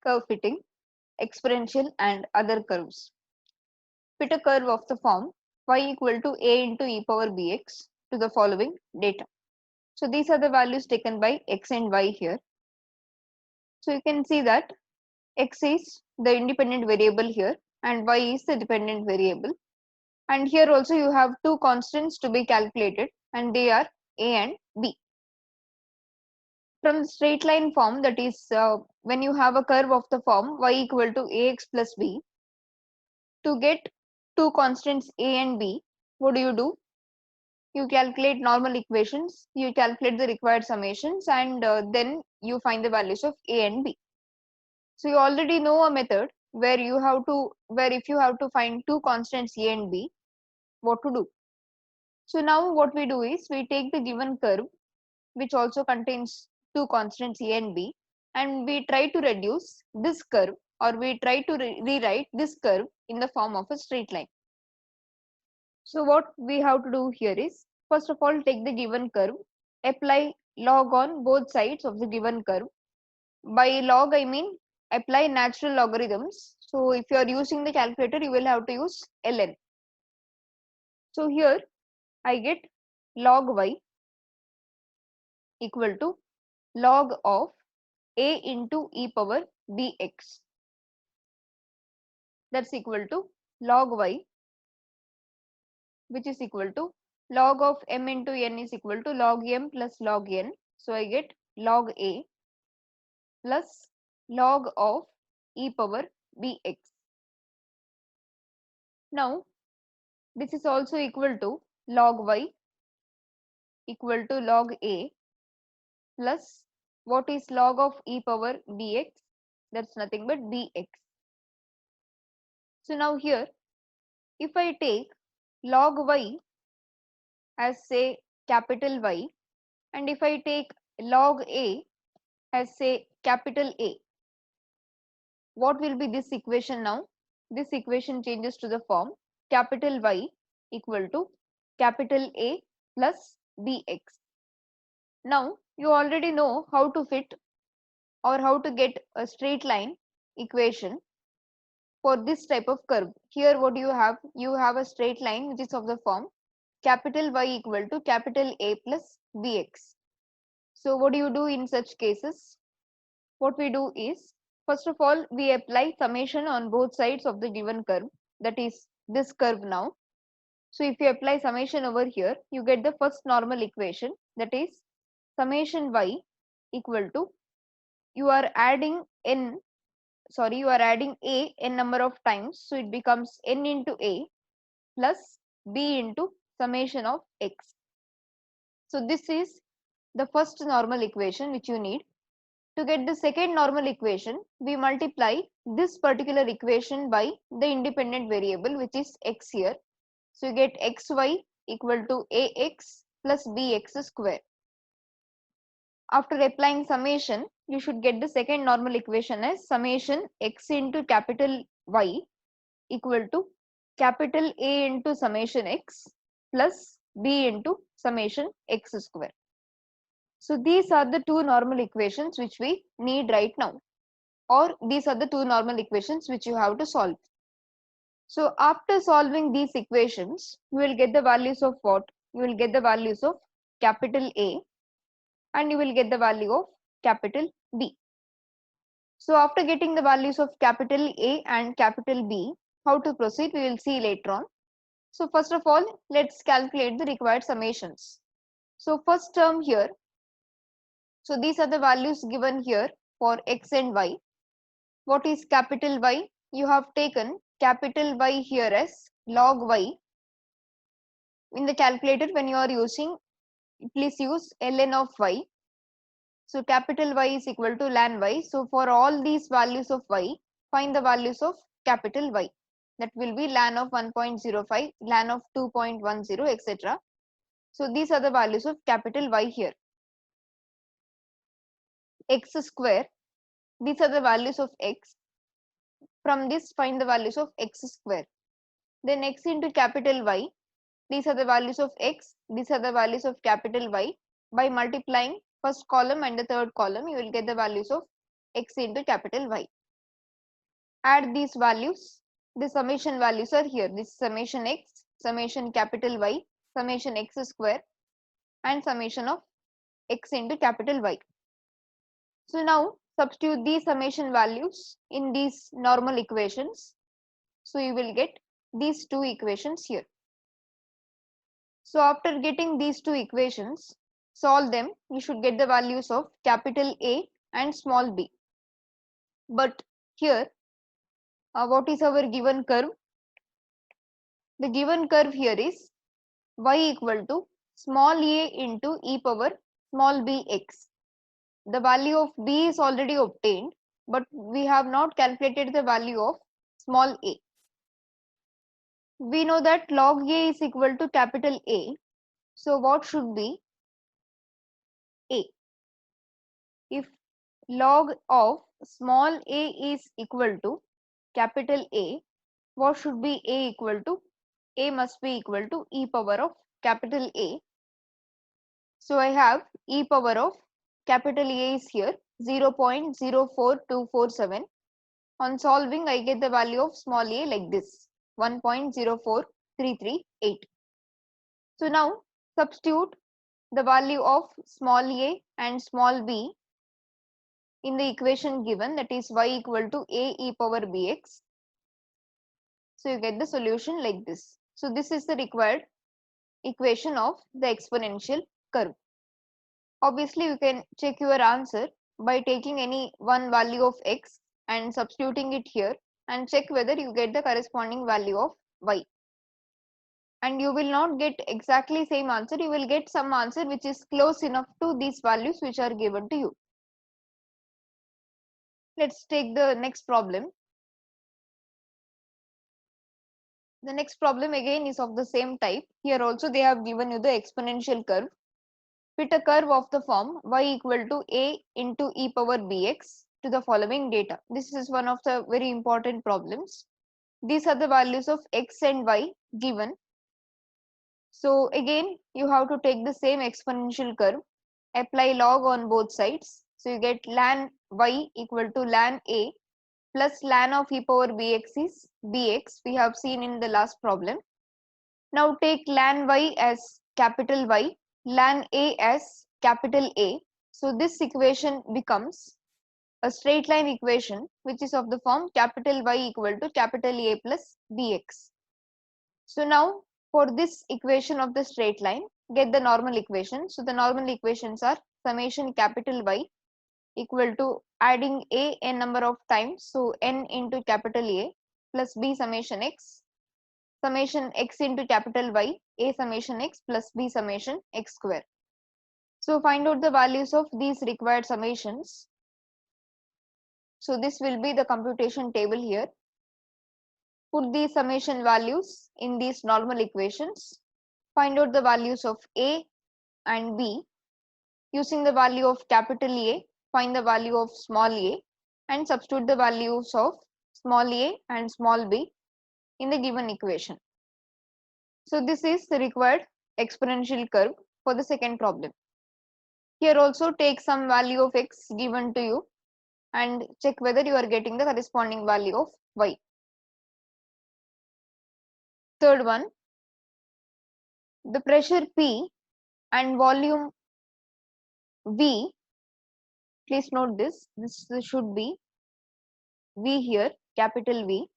curve fitting, exponential and other curves. Fit a curve of the form y equal to a into e power bx to the following data. So these are the values taken by x and y here. So you can see that x is the independent variable here and y is the dependent variable. And here also you have two constants to be calculated and they are a and b. From the straight line form, that is when you have a curve of the form y equal to ax plus b, to get two constants a and b, what do? You calculate normal equations, you calculate the required summations, and then you find the values of a and b. So you already know a method where if you have to find two constants a and b, what to do. So now what we do is we take the given curve which also contains two constants a and b, and we try to reduce this curve, or we try to rewrite this curve in the form of a straight line. So what we have to do here is, first of all, take the given curve, apply log on both sides of the given curve. By log I mean apply natural logarithms. So if you are using the calculator, you will have to use ln. So here I get log y equal to log of a into e power bx. That's equal to log y, which is equal to log of m into n is equal to log m plus log n. So I get log a plus log of e power bx. Now this is also equal to log y equal to log a plus what is log of e power bx? That's nothing but bx. So now here, if I take log y as say capital Y, and if I take log a as say capital A, what will be this equation now? This equation changes to the form capital Y equal to capital A plus bx. Now you already know how to fit or how to get a straight line equation for this type of curve. Here what you have a straight line which is of the form capital Y equal to capital A plus bx. So what do you do in such cases? What we do is, first of all, we apply summation on both sides of the given curve, that is this curve now. So if you apply summation over here, you get the first normal equation, that is summation y equal to, you are adding a n number of times, so it becomes n into a plus b into summation of x. So this is the first normal equation which you need. To get the second normal equation, we multiply this particular equation by the independent variable which is x here. So you get xy equal to ax plus bx square. After applying summation, you should get the second normal equation as summation x into capital Y equal to capital A into summation x plus b into summation x square. So these are the two normal equations which we need right now, or these are the two normal equations which you have to solve. So after solving these equations, you will get the values of what? You will get the values of capital A and you will get the value of capital B. So after getting the values of capital A and capital B, how to proceed we will see later on. So first of all, let's calculate the required summations. So first term here, so these are the values given here for x and y. What is capital Y? You have taken capital Y here as log y. In the calculator, when you are using, please use ln of y. So capital Y is equal to ln y. So for all these values of y, find the values of capital Y. That will be ln of 1.05, ln of 2.10, etc. So these are the values of capital Y here. X square, these are the values of x. From this, find the values of x square. Then x into capital Y, these are the values of x, these are the values of capital Y. By multiplying first column and the third column, you will get the values of x into capital Y. add these values. The summation values are here. This summation x, summation capital Y, summation x square, and summation of x into capital Y. So now substitute these summation values in these normal equations. So you will get these two equations here. So after getting these two equations, solve them. You should get the values of capital A and small b. But here, what is our given curve? The given curve here is y equal to small a into e power small b x. The value of b is already obtained, but we have not calculated the value of small a. We know that log a is equal to capital A. So what should be a? If log of small a is equal to capital A, what should be a equal to? A must be equal to e power of capital A. So I have e power of capital A is here 0.04247. On solving, I get the value of small a like this 1.04338. So now substitute the value of small a and small b in the equation given, that is y equal to a e power bx. So you get the solution like this. So this is the required equation of the exponential curve. Obviously, you can check your answer by taking any one value of x and substituting it here and check whether you get the corresponding value of y. And you will not get exactly same answer, you will get some answer which is close enough to these values which are given to you. Let's take the next problem. The next problem again is of the same type. Here also they have given you the exponential curve. Fit a curve of the form y equal to a into e power bx to the following data. This is one of the very important problems. These are the values of x and y given. So again you have to take the same exponential curve, apply log on both sides. So you get ln y equal to ln a plus ln of e power bx is bx, we have seen in the last problem. Now take ln y as capital Y, ln a as capital A. So this equation becomes a straight line equation which is of the form capital Y equal to capital A plus bx. So now for this equation of the straight line, get the normal equation. So the normal equations are summation capital Y equal to adding a n number of times, so n into capital A plus b summation x into capital Y, a summation x plus b summation x square. So find out the values of these required summations. So this will be the computation table here. Put these summation values in these normal equations. Find out the values of a and b. Using the value of capital A, find the value of small a and substitute the values of small a and small b in the given equation. So this is the required exponential curve for the second problem. Here also take some value of x given to you and check whether you are getting the corresponding value of y. Third one, the pressure P and volume V, please note this should be V here, capital V,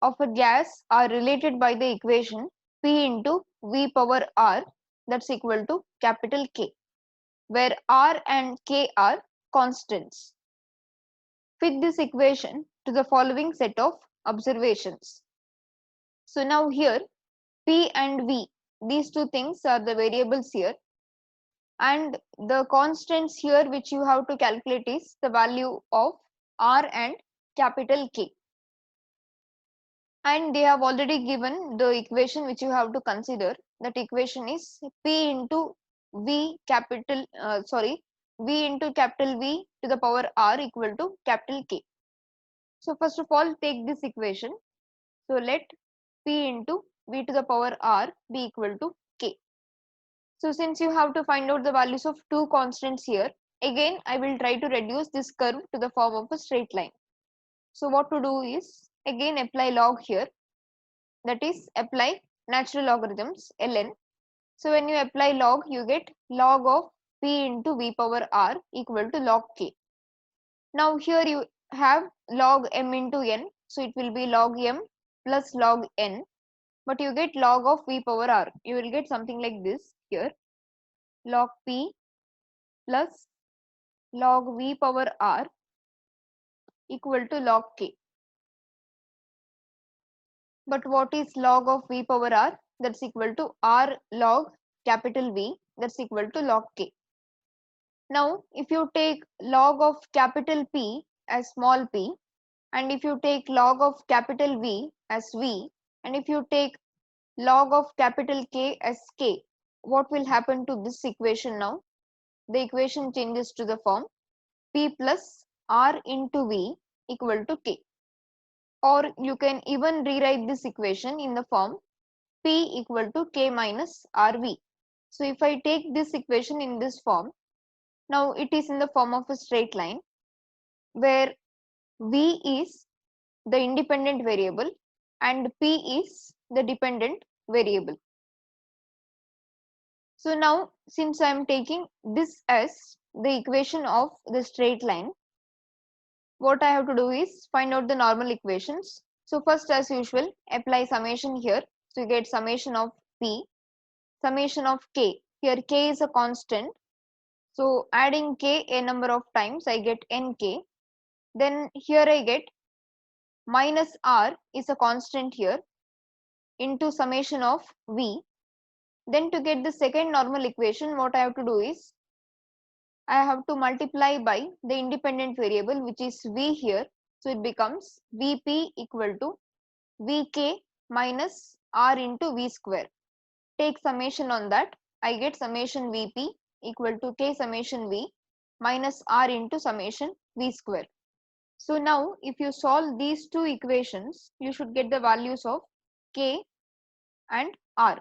of a gas are related by the equation P into V power R, that's equal to capital K, where R and K are constants. Fit this equation to the following set of observations. So now here P and V, these two things are the variables here, and the constants here which you have to calculate is the value of R and capital K. And they have already given the equation which you have to consider. That equation is P into V capital V into capital V to the power R equal to capital K. So first of all take this equation. So let P into V to the power R be equal to K. So since you have to find out the values of two constants here, again I will try to reduce this curve to the form of a straight line. So what to do is again apply log here, that is apply natural logarithms ln. So when you apply log, you get log of p into v power r equal to log k. Now here you have log m into n, so it will be log m plus log n, but you get log of v power r. You will get something like this here, log p plus log v power r equal to log k. But what is log of v power r? That's equal to r log capital V, that's equal to log k. Now if you take log of capital P as small p, and if you take log of capital V as V, and if you take log of capital K as K, what will happen to this equation now? The equation changes to the form P plus R into V equal to K. Or you can even rewrite this equation in the form P equal to K minus RV. So if I take this equation in this form, now it is in the form of a straight line where V is the independent variable and P is the dependent variable. So now since I am taking this as the equation of the straight line, what I have to do is find out the normal equations. So first, as usual, apply summation here. So you get summation of P, summation of K. Here K is a constant. So adding K a number of times, I get Nk. Then here I get minus R is a constant here into summation of V. Then to get the second normal equation, what I have to do is I have to multiply by the independent variable, which is V here. So it becomes Vp equal to Vk minus R into V square. Take summation on that. I get summation Vp equal to K summation V minus R into summation V square. So now if you solve these two equations, you should get the values of K and R.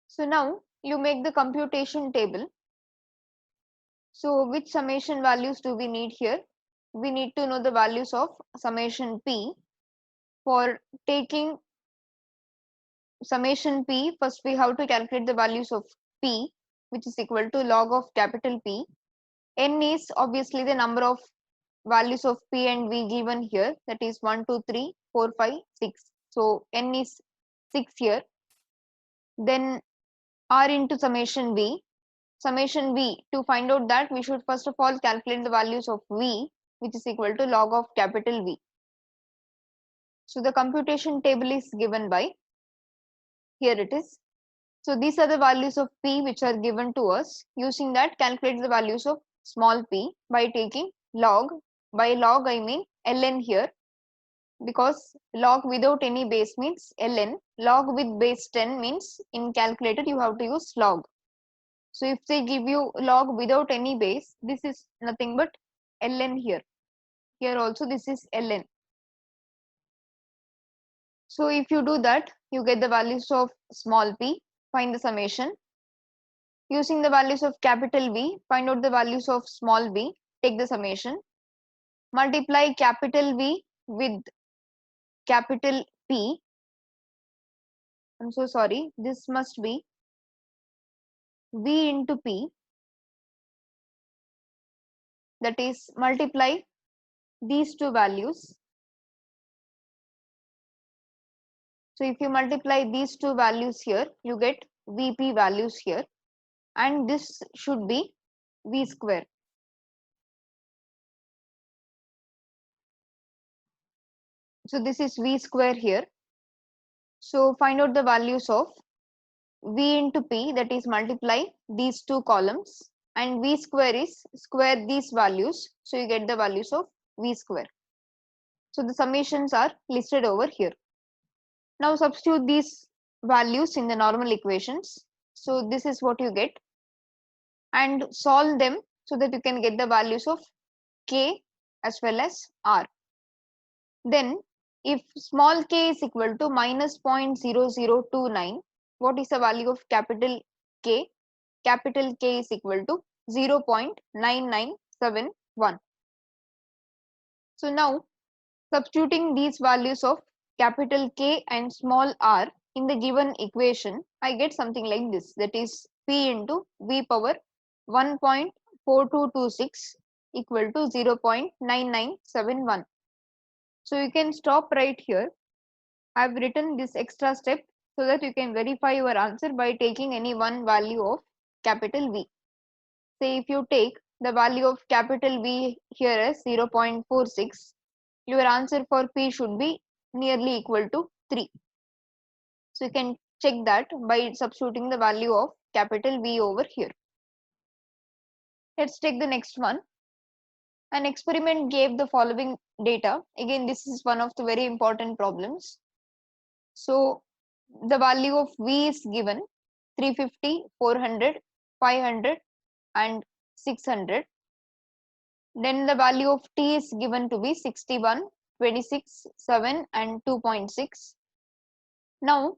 So now you make the computation table. So which summation values do we need here? We need to know the values of summation P. For taking summation P, first we have to calculate the values of P, which is equal to log of capital P. N is obviously the number of values of P and V given here, that is 1, 2, 3, 4, 5, 6. So N is 6 here. Then R into summation V. Summation V, to find out that, we should first of all calculate the values of V, which is equal to log of capital V. So the computation table is given by, here it is. So these are the values of P which are given to us. Using that, calculate the values of small p by taking log. By log I mean ln here, because log without any base means ln. Log with base 10 means in calculator you have to use log. So if they give you log without any base, this is nothing but ln here. Here also this is ln. So if you do that, you get the values of small p, find the summation. Using the values of capital V, find out the values of small v, take the summation. Multiply capital V with capital P. I'm so sorry, this must be V into P, that is multiply these two values. So if you multiply these two values here, you get Vp values here, and this should be V square. So this is V square here. So find out the values of V into P, that is multiply these two columns, and V square is square these values. So you get the values of V square. So the summations are listed over here. Now substitute these values in the normal equations. So this is what you get, and solve them so that you can get the values of K as well as R. Then if small k is equal to minus 0.0029, what is the value of capital K? capital K is equal to 0.9971. So now substituting these values of capital K and small r in the given equation, I get something like this, that is P into V power 1.4226 equal to 0.9971. So you can stop right here. I have written this extra step so that you can verify your answer by taking any one value of capital V. Say if you take the value of capital V here as 0.46, your answer for P should be nearly equal to 3. So you can check that by substituting the value of capital V over here. Let's take the next one. An experiment gave the following data. Again, this is one of the very important problems. So the value of V is given 350, 400, 500 and 600. Then the value of T is given to be 61, 26, 7 and 2.6. Now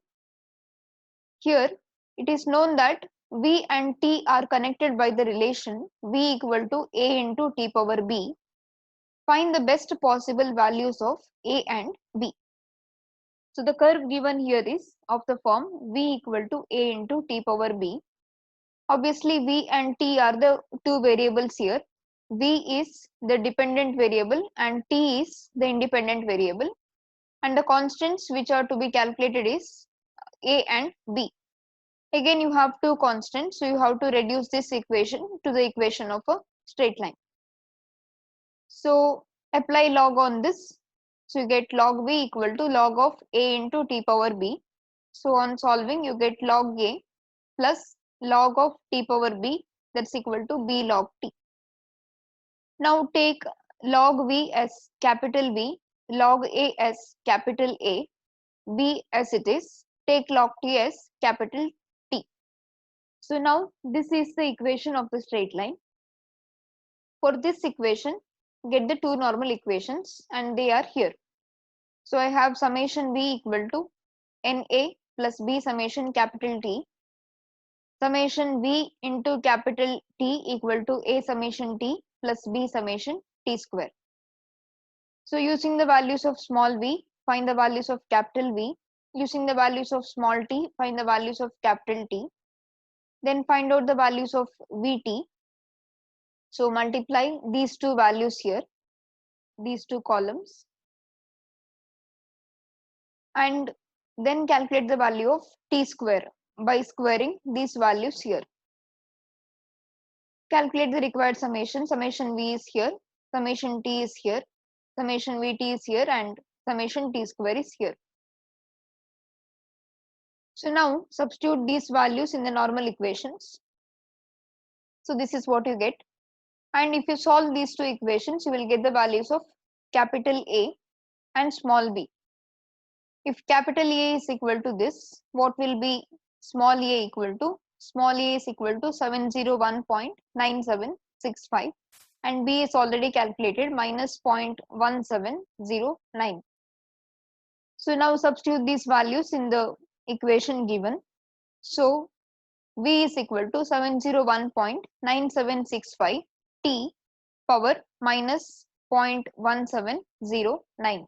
here it is known that V and T are connected by the relation V equal to A into T power B. Find the best possible values of A and B. So the curve given here is of the form V equal to A into T power B. Obviously V and T are the two variables here. V is the dependent variable and T is the independent variable, and the constants which are to be calculated is A and B. Again you have two constants, so you have to reduce this equation to the equation of a straight line. So apply log on this. So you get log V equal to log of A into T power B. So on solving you get log A plus log of T power B, that's equal to B log T. Now take log V as capital V, log A as capital A, B as it is, take log T as capital T. So now this is the equation of the straight line. For this equation, get the two normal equations and they are here. So I have summation V equal to NA plus B summation capital T, summation V into capital T equal to A summation T plus B summation T square. So using the values of small v, find the values of capital V. Using the values of small t, find the values of capital T. Then find out the values of Vt. So multiply these two values here, these two columns, and then calculate the value of T square by squaring these values here. Calculate the required summation. Summation V is here, summation T is here, summation Vt is here, and summation T square is here. So now substitute these values in the normal equations. So this is what you get. And if you solve these two equations, you will get the values of capital A and small b. If capital A is equal to this, what will be small a equal to? Small a is equal to 701.9765 and b is already calculated minus 0.1709. So now substitute these values in the equation given. So V is equal to 701.9765 T power minus 0.1709.